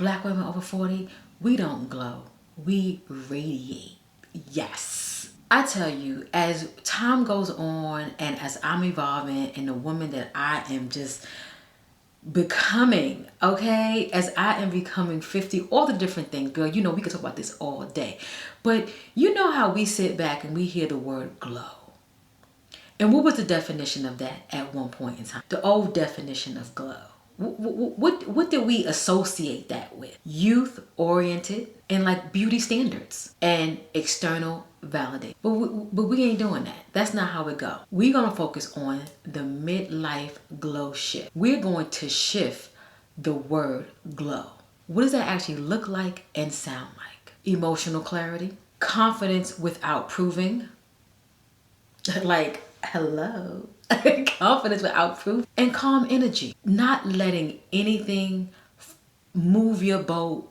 Black women over 40, we don't glow. We radiate. Yes. I tell you, as time goes on and as I'm evolving and the woman that I am just becoming, okay, as I am becoming 50, all the different things, girl, you know, we could talk about this all day. But you know how we sit back and we hear the word glow. And what was the definition of that at one point in time? The old definition of glow. What did we associate that with? Youth oriented and like beauty standards and external validate. But we ain't doing that. That's not how it go. We're going to focus on the midlife glow shift. We're going to shift the word glow. What does that actually look like and sound like? Emotional clarity, confidence without proving, like, hello. Confidence without proof, and calm energy. Not letting anything move your boat,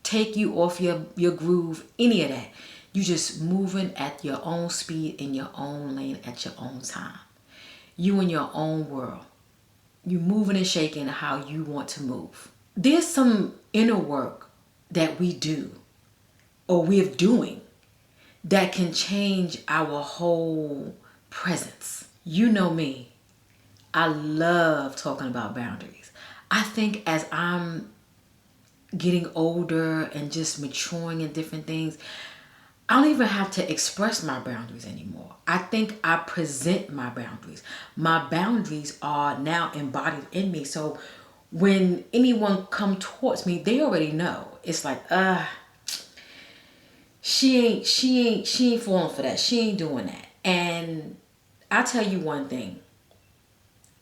take you off your groove, any of that. You just moving at your own speed in your own lane at your own time. You in your own world. You moving and shaking how you want to move. There's some inner work that we do or we're doing that can change our whole presence. You know me. I love talking about boundaries. I think as I'm getting older and just maturing in different things, I don't even have to express my boundaries anymore. I think I present my boundaries. My boundaries are now embodied in me. So when anyone come towards me, they already know. It's like, she ain't falling for that. She ain't doing that. And I tell you one thing.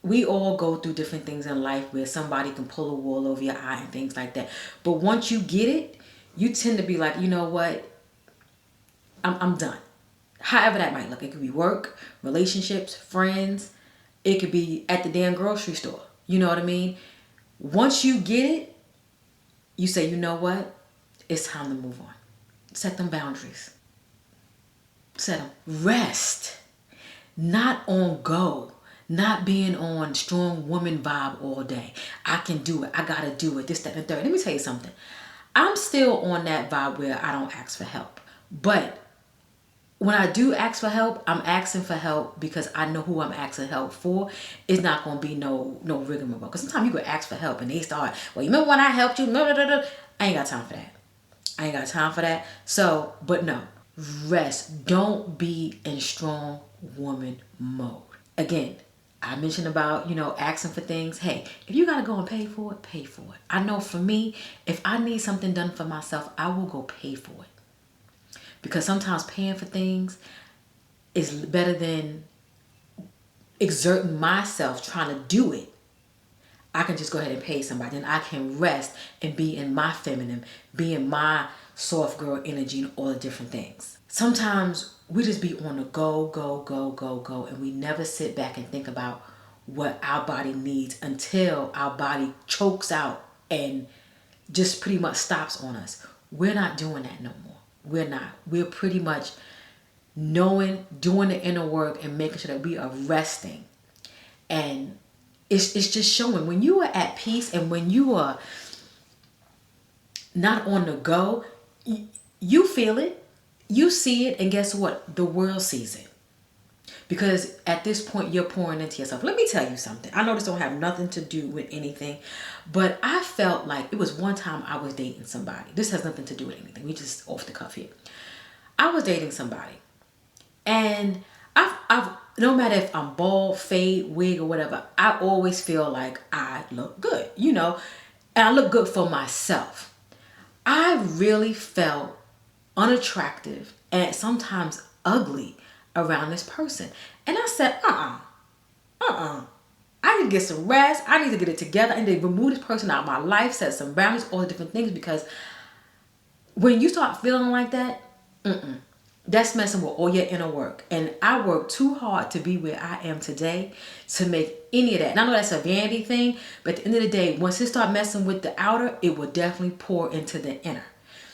We all go through different things in life where somebody can pull a wool over your eye and things like that. But once you get it, you tend to be like, you know what? I'm done. However that might look. It could be work, relationships, friends. It could be at the damn grocery store. You know what I mean? Once you get it, you say, you know what? It's time to move on. Set them boundaries. Set them. Rest. Not on go. Not being on strong woman vibe all day. I can do it. I gotta do it. This, that, and the third. Let me tell you something. I'm still on that vibe where I don't ask for help. But when I do ask for help, I'm asking for help because I know who I'm asking help for. It's not gonna be no rigmarole. Because sometimes you could ask for help and they start, well, you remember when I helped you? I ain't got time for that. I ain't got time for that. So, but no. Rest. Don't be in strong woman mode. Again, I mentioned about, asking for things. Hey, if you got to go and pay for it, pay for it. I know for me, if I need something done for myself, I will go pay for it. Because sometimes paying for things is better than exerting myself trying to do it. I can just go ahead and pay somebody. And I can rest and be in my feminine, be in my soft girl energy and all the different things. Sometimes we just be on the go, and we never sit back and think about what our body needs until our body chokes out and just pretty much stops on us. We're not doing that no more. We're not. We're pretty much knowing, doing the inner work and making sure that we are resting. And it's just showing when you are at peace and when you are not on the go, you feel it. You see it, and guess what? The world sees it. Because at this point, you're pouring into yourself. Let me tell you something. I know this don't have nothing to do with anything, but I felt like it was one time I was dating somebody. This has nothing to do with anything. We just off the cuff here. I was dating somebody, and I've no matter if I'm bald, fade, wig, or whatever, I always feel like I look good, and I look good for myself. I really felt unattractive and sometimes ugly around this person. And I said, I need to get some rest. I need to get it together. I need to remove this person out of my life, set some boundaries, all the different things. Because when you start feeling like that, that's messing with all your inner work. And I worked too hard to be where I am today to make any of that. And I know that's a vanity thing, but at the end of the day, once it start messing with the outer, it will definitely pour into the inner.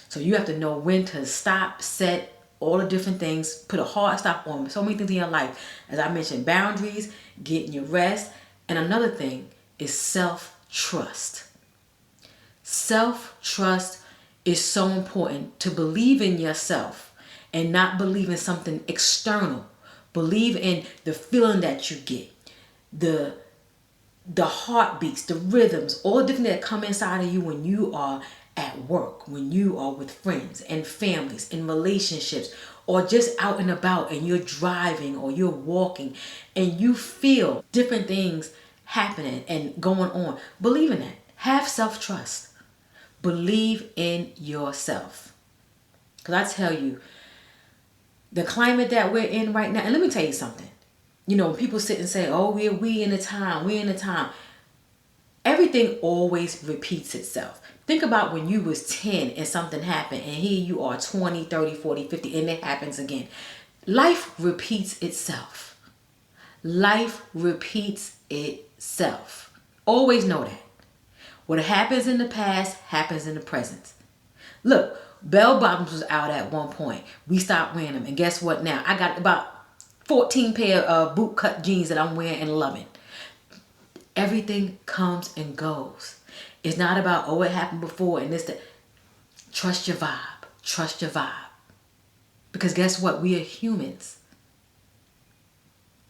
So you have to know when to stop, set, all the different things, put a hard stop on so many things in your life. As I mentioned, boundaries, getting your rest. And another thing is self-trust. Self-trust is so important, to believe in yourself and not believe in something external. Believe in the feeling that you get, the heartbeats, the rhythms, all different that come inside of you when you are at work, when you are with friends and families, in relationships, or just out and about and you're driving or you're walking and you feel different things happening and going on. Believe in that. Have self-trust. Believe in yourself. Because I tell you, the climate that we're in right now, and let me tell you something. You know, when people sit and say, oh, we in the time, we in the time. Everything always repeats itself. Think about when you was 10 and something happened and here you are 20, 30, 40, 50 and it happens again. Life repeats itself. Life repeats itself. Always know that. What happens in the past happens in the present. Look, bell bottoms was out at one point. We stopped wearing them. And guess what now? I got about 14 pair of boot cut jeans that I'm wearing and loving. Everything comes and goes. It's not about, oh, it happened before and this, that. Trust your vibe. Trust your vibe. Because guess what? We are humans.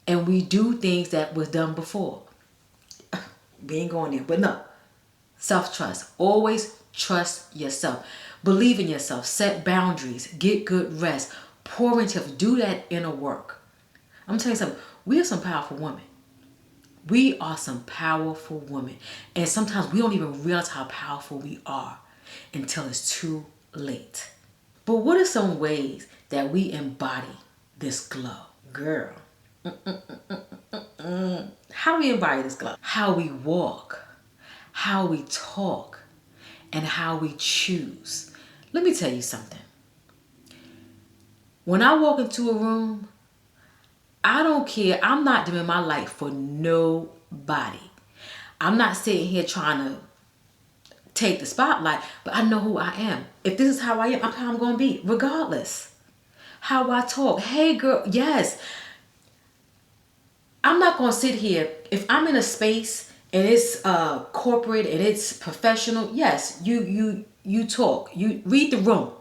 And we do things that was done before. We ain't going there. But no. Self-trust. Always trust yourself. Believe in yourself. Set boundaries. Get good rest. Pour into yourself. Do that inner work. I'm telling you something. We are some powerful women. We are some powerful women. And sometimes we don't even realize how powerful we are until it's too late. But what are some ways that we embody this glow? Girl. How do we embody this glow? How we walk, how we talk, and how we choose. Let me tell you something. When I walk into a room, I don't care. I'm not doing my life for nobody. I'm not sitting here trying to take the spotlight, but I know who I am. If this is how I am, I'm how I'm going to be, regardless. How I talk. Hey, girl, yes. I'm not going to sit here. If I'm in a space and it's corporate and it's professional, yes, you talk. You read the room,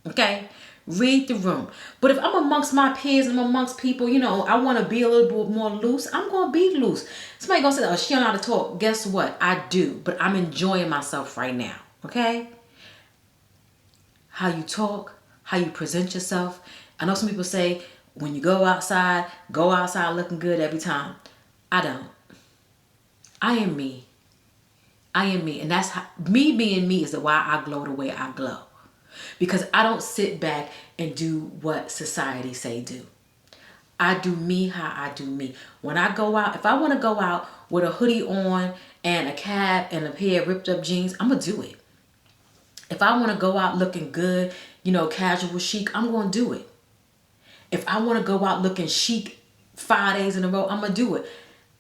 okay? Read the room. But if I'm amongst my peers and I'm amongst people, you know, I want to be a little bit more loose, I'm going to be loose. Somebody going to say, oh, she don't know how to talk. Guess what? I do. But I'm enjoying myself right now. Okay? How you talk, how you present yourself. I know some people say, when you go outside looking good every time. I don't. I am me. I am me. And that's how, me being me is why I glow the way I glow. Because I don't sit back and do what society say do. I do me how I do me. When I go out, if I want to go out with a hoodie on and a cap and a pair of ripped up jeans, I'm going to do it. If I want to go out looking good, you know, casual chic, I'm going to do it. If I want to go out looking chic 5 days in a row, I'm going to do it.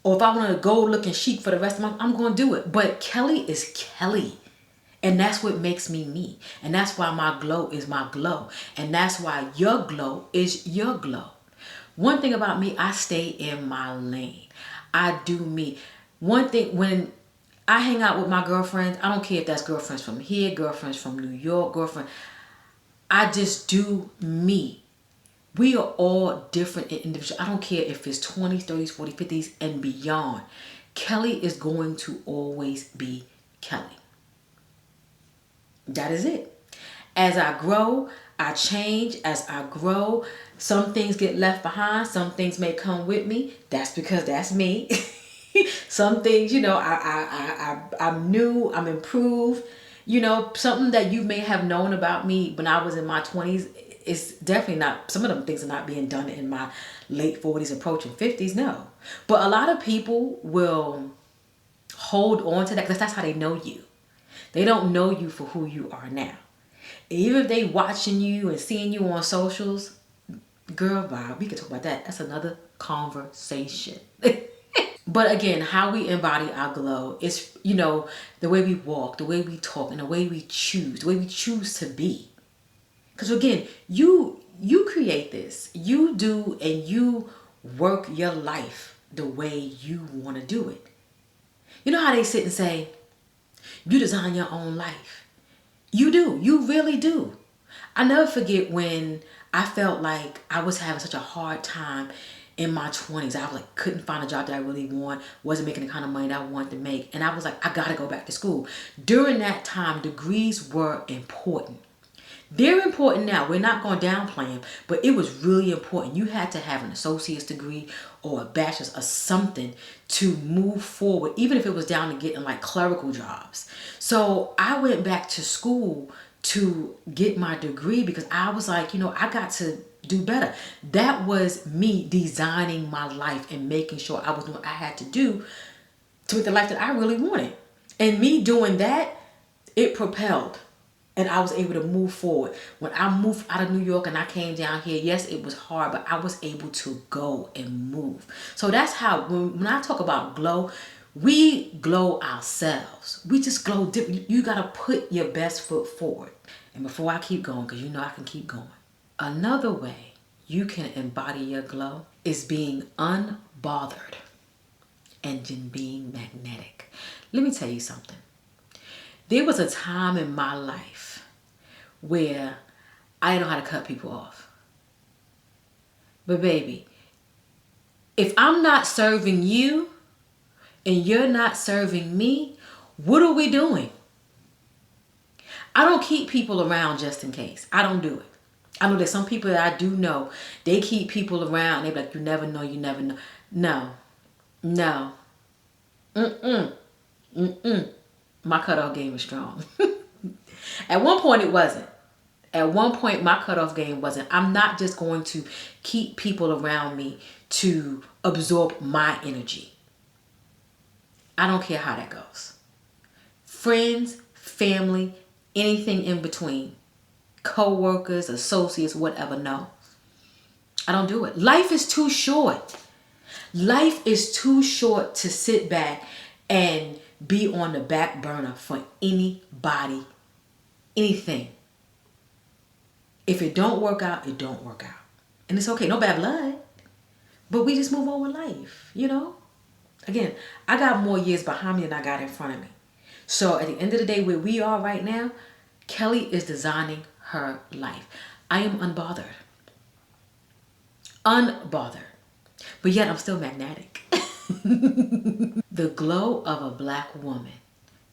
Or if I want to go looking chic for the rest of the month, I'm going to do it. But Kelly is Kelly. And that's what makes me me. And that's why my glow is my glow. And that's why your glow is your glow. One thing about me, I stay in my lane. I do me. One thing, when I hang out with my girlfriends, I don't care if that's girlfriends from here, girlfriends from New York, girlfriend. I just do me. We are all different individuals. I don't care if it's 20s, 30s, 40s, 50s, and beyond. Kelly is going to always be Kelly. That is it. As I grow, I change. As I grow, some things get left behind. Some things may come with me. That's because that's me. Some things, you know, I'm new. I'm improved. You know, something that you may have known about me when I was in my 20s is definitely not, some of them things are not being done in my late 40s, approaching 50s. No. But a lot of people will hold on to that because that's how they know you. They don't know you for who you are now. Even if they watching you and seeing you on socials, girl, bye. We can talk about that. That's another conversation. But again, how we embody our glow is, you know, the way we walk, the way we talk, and the way we choose to be. Because again, you create this. You do and you work your life the way you want to do it. You know how they sit and say, you design your own life. You do. You really do. I never forget when I felt like I was having such a hard time in my 20s. I was like, couldn't find a job that I really want, wasn't making the kind of money that I wanted to make. And I was like, I gotta go back to school. During that time, degrees were important. They're important now. We're not going to downplay them, but it was really important. You had to have an associate's degree or a bachelor's or something to move forward, even if it was down to getting like clerical jobs. So I went back to school to get my degree because I was like, I got to do better. That was me designing my life and making sure I was doing what I had to do to make the life that I really wanted. And me doing that, it propelled. And I was able to move forward. When I moved out of New York and I came down here, yes, it was hard, but I was able to go and move. So that's how, when I talk about glow, we glow ourselves. We just glow different. You got to put your best foot forward. And before I keep going, because I can keep going. Another way you can embody your glow is being unbothered and then being magnetic. Let me tell you something. There was a time in my life where I didn't know how to cut people off. But baby, if I'm not serving you and you're not serving me, what are we doing? I don't keep people around just in case. I don't do it. I know there's some people that I do know, they keep people around. They be like, you never know, you never know. No. My cutoff game is strong. At one point it wasn't. At one point my cutoff game wasn't. I'm not just going to keep people around me to absorb my energy. I don't care how that goes. Friends, family, anything in between. Co-workers, associates, whatever, no. I don't do it. Life is too short. Life is too short to sit back and be on the back burner for anybody, anything. If it don't work out, it don't work out. And it's okay, no bad blood. But we just move on with life, Again, I got more years behind me than I got in front of me. So at the end of the day, where we are right now, Kelly is designing her life. I am unbothered. But yet I'm still magnetic. The glow of a black woman,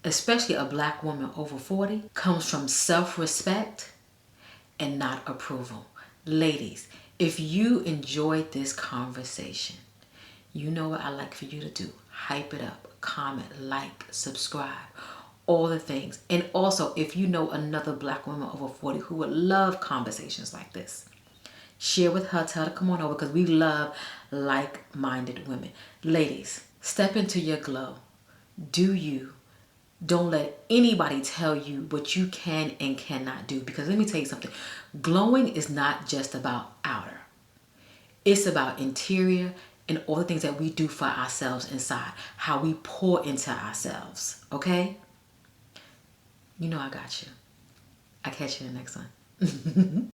especially a black woman over 40, comes from self-respect and not approval. Ladies, if you enjoyed this conversation, you know what I like for you to do. Hype it up, comment, like, subscribe, all the things. And also, if you know another black woman over 40 who would love conversations like this, share with her, tell her to come on over, because we love like-minded women. Ladies, step into your glow. Do you. Don't let anybody tell you what you can and cannot do. Because let me tell you something. Glowing is not just about outer. It's about interior and all the things that we do for ourselves inside. How we pour into ourselves. Okay? I got you. I'll catch you in the next one.